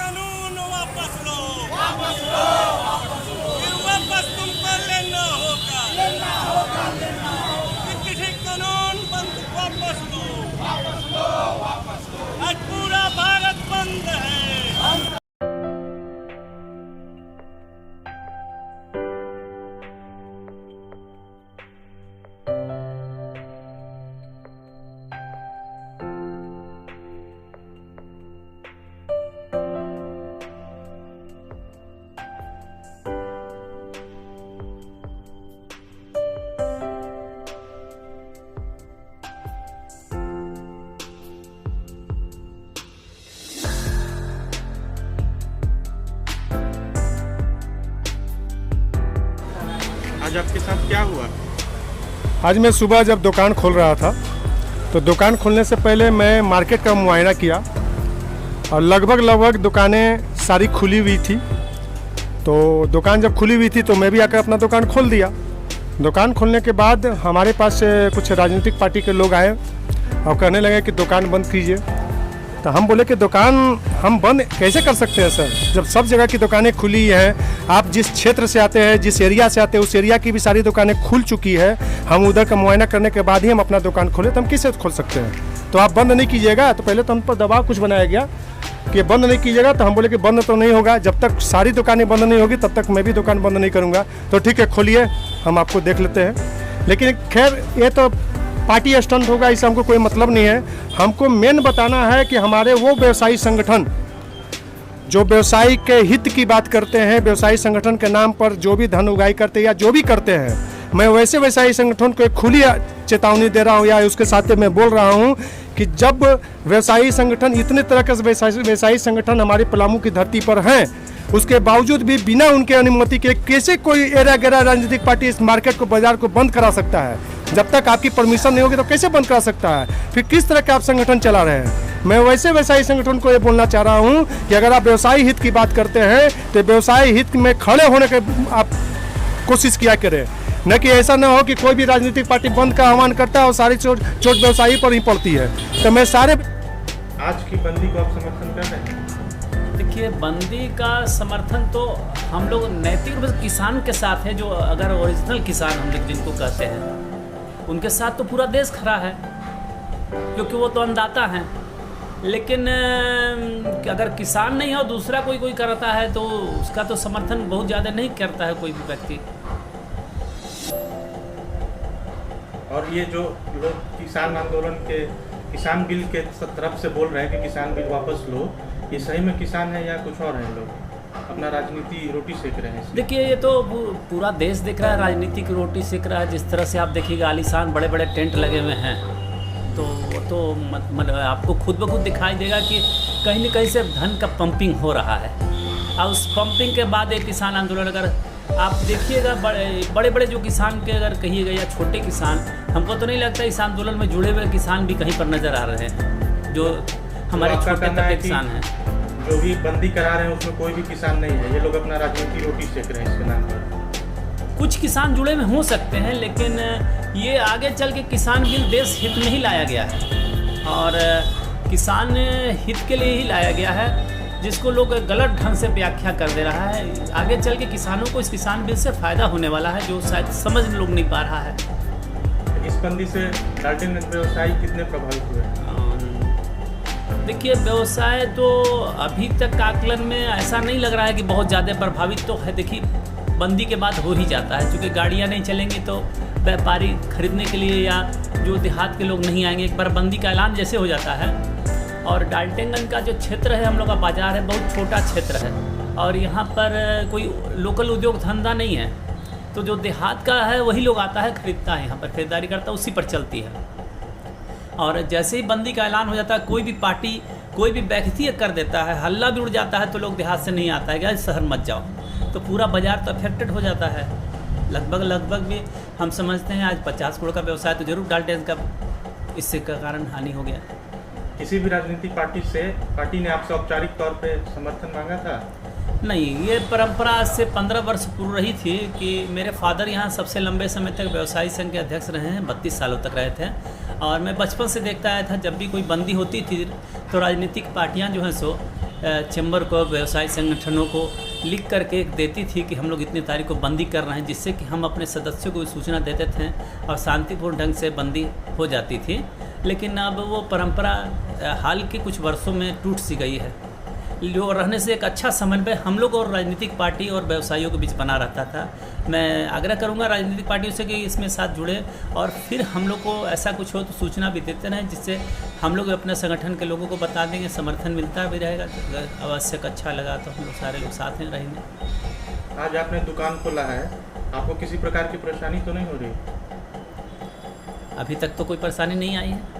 कानून वापस लो, फिर वापस तुमको लेना होगा। कृषि कानून बंद वापस लो, आज पूरा भारत बंद है। आज आपके साथ क्या हुआ? आज मैं सुबह जब दुकान खोल रहा था तो दुकान खोलने से पहले मैं मार्केट का मुआयना किया और लगभग दुकानें सारी खुली हुई थी। तो दुकान जब खुली हुई थी तो मैं भी आकर अपना दुकान खोल दिया। दुकान खोलने के बाद हमारे पास कुछ राजनीतिक पार्टी के लोग आए और कहने लगे कि दुकान बंद कीजिए। तो हम बोले कि दुकान हम बंद कैसे कर सकते हैं सर, जब सब जगह की दुकानें खुली हैं। आप जिस क्षेत्र से आते हैं, जिस एरिया से आते हैं, उस एरिया की भी सारी दुकानें खुल चुकी है। हम उधर का मुआयना करने के बाद ही हम अपना दुकान खोले, तो हम कैसे खोल सकते हैं? तो आप बंद नहीं कीजिएगा। तो पहले तो हम पर दबाव कुछ बनाया गया कि बंद नहीं कीजिएगा। तो हम बोले कि बंद तो नहीं होगा, जब तक सारी दुकानें बंद नहीं होगी तब तक मैं भी दुकान बंद नहीं करूँगा। तो ठीक है, खोलिए, हम आपको देख लेते हैं। लेकिन खैर ये तो पार्टी स्टंट होगा, इससे हमको कोई मतलब नहीं है। हमको मेन बताना है कि हमारे वो व्यवसायी संगठन जो व्यवसायी के हित की बात करते हैं, व्यवसायी संगठन के नाम पर जो भी धन उगाई करते हैं या जो भी करते हैं, मैं वैसे व्यवसायी संगठन को एक खुली चेतावनी दे रहा हूँ या उसके साथ मैं बोल रहा हूँ कि जब व्यवसायी संगठन इतने तरह के व्यवसायी संगठन हमारे पलामू की धरती पर हैं, उसके बावजूद भी बिना उनके अनुमति के कैसे कोई एरा गैरा राजनीतिक पार्टी इस मार्केट को, बाजार को बंद करा सकता है? जब तक आपकी परमिशन नहीं होगी तो कैसे बंद करा सकता है? फिर किस तरह के आप संगठन चला रहे हैं? मैं वैसे व्यवसायी संगठन को ये बोलना चाह रहा हूँ कि अगर आप व्यवसायी हित की बात करते हैं तो व्यवसायी हित में खड़े होने के आप कोशिश किया करें, न कि ऐसा न हो कि कोई भी राजनीतिक पार्टी बंद का आह्वान करता है और सारी चोट व्यवसायी पर ही पड़ती है। तो मैं सारे आज की बंदी को आप समर्थन कर रहे हैं? देखिए, बंदी का समर्थन तो हम लोग नैतिक रूप से किसान के साथ है। जो अगर ओरिजिनल किसान हम लोग जिनको कहते हैं, उनके साथ तो पूरा देश खड़ा है, क्योंकि वो तो अन्नदाता हैं। लेकिन अगर किसान नहीं हो, दूसरा कोई करता है तो उसका तो समर्थन बहुत ज़्यादा नहीं करता है कोई भी व्यक्ति। और ये जो लोग किसान आंदोलन के, किसान बिल के तरफ से बोल रहे हैं कि किसान बिल वापस लो, ये सही में किसान है या कुछ और है? लोग अपना राजनीति रोटी सेक रहे हैं। देखिए, ये तो पूरा देश देख रहा है, राजनीति की रोटी सेक रहा है। जिस तरह से आप देखिएगा, आलीशान बड़े बड़े टेंट लगे हुए हैं, तो मतलब आपको खुद ब खुद दिखाई देगा कि कहीं न कहीं से धन का पंपिंग हो रहा है। और उस पंपिंग के बाद एक किसान आंदोलन, अगर आप देखिएगा, बड़े बड़े जो किसान के अगर कहिएगा या छोटे किसान, हमको तो नहीं लगता इस आंदोलन में जुड़े हुए किसान भी कहीं पर नज़र आ रहे हैं, जो हमारे छोटे तबके किसान हैं। जो भी बंदी करा रहे हैं उसमें कोई भी किसान नहीं है, ये लोग अपना राजनीति रोटी सेक रहे हैं इसके नाम पर। कुछ किसान जुड़े में हो सकते हैं, लेकिन ये आगे चल के किसान बिल देश हित में ही लाया गया है और किसान हित के लिए ही लाया गया है, जिसको लोग गलत ढंग से व्याख्या कर दे रहा है। आगे चल के किसानों को इस किसान बिल से फ़ायदा होने वाला है, जो शायद समझ लोग नहीं पा रहा है। इस बंदी से डाल्टनगंज व्यवसायी कितने प्रभावित हुए? देखिए, व्यवसाय तो अभी तक आकलन में ऐसा नहीं लग रहा है कि बहुत ज़्यादा प्रभावित तो है। देखिए, बंदी के बाद हो ही जाता है, क्योंकि गाड़ियाँ नहीं चलेंगी तो व्यापारी खरीदने के लिए या जो देहात के लोग नहीं आएंगे। एक बार बंदी का ऐलान जैसे हो जाता है, और डाल्टनगंज का जो क्षेत्र है, हम लोग का बाज़ार है, बहुत छोटा क्षेत्र है और यहाँ पर कोई लोकल उद्योग धंधा नहीं है। तो जो देहात का है वही लोग आता है, खरीदता है, यहाँ पर खरीदारी करता है, उसी पर चलती है। और जैसे ही बंदी का ऐलान हो जाता है, कोई भी पार्टी, कोई भी व्यक्ति कर देता है, हल्ला भी उड़ जाता है, तो लोग देहात से नहीं आता है कि शहर मत जाओ, तो पूरा बाज़ार तो अफेक्टेड हो जाता है। लगभग भी हम समझते हैं आज 50 करोड़ का व्यवसाय तो जरूर डाल्टनगंज का इससे का कारण हानि हो गया। किसी भी राजनीतिक पार्टी ने आपसे औपचारिक तौर पे समर्थन मांगा था? नहीं, ये परंपरा आज से 15 वर्ष पूर्व रही थी कि मेरे फादर यहाँ सबसे लंबे समय तक व्यवसायी संघ के अध्यक्ष रहे हैं, 32 सालों तक रहे थे। और मैं बचपन से देखता आया था, जब भी कोई बंदी होती थी तो राजनीतिक पार्टियाँ जो हैं सो चैम्बर को, व्यवसाय संगठनों को लिख करके देती थी कि हम लोग इतनी तारीख को बंदी कर रहे हैं, जिससे कि हम अपने सदस्यों को सूचना देते थे और शांतिपूर्ण ढंग से बंदी हो जाती थी। लेकिन अब वो परंपरा हाल के कुछ वर्षों में टूट सी गई है। जो रहने से एक अच्छा समन्वय हम लोग और राजनीतिक पार्टी और व्यवसायियों के बीच बना रहता था। मैं आग्रह करूंगा राजनीतिक पार्टियों से कि इसमें साथ जुड़े और फिर हम लोग को ऐसा कुछ हो तो सूचना भी देते रहें, जिससे हम लोग अपने संगठन के लोगों को बता देंगे, समर्थन मिलता भी रहेगा। अगर आवश्यक अच्छा लगा तो हम लोग सारे लोग साथ में रहेंगे। आज आपने दुकान खोला है, आपको किसी प्रकार की परेशानी तो नहीं हो रही? अभी तक तो कोई परेशानी नहीं आई है।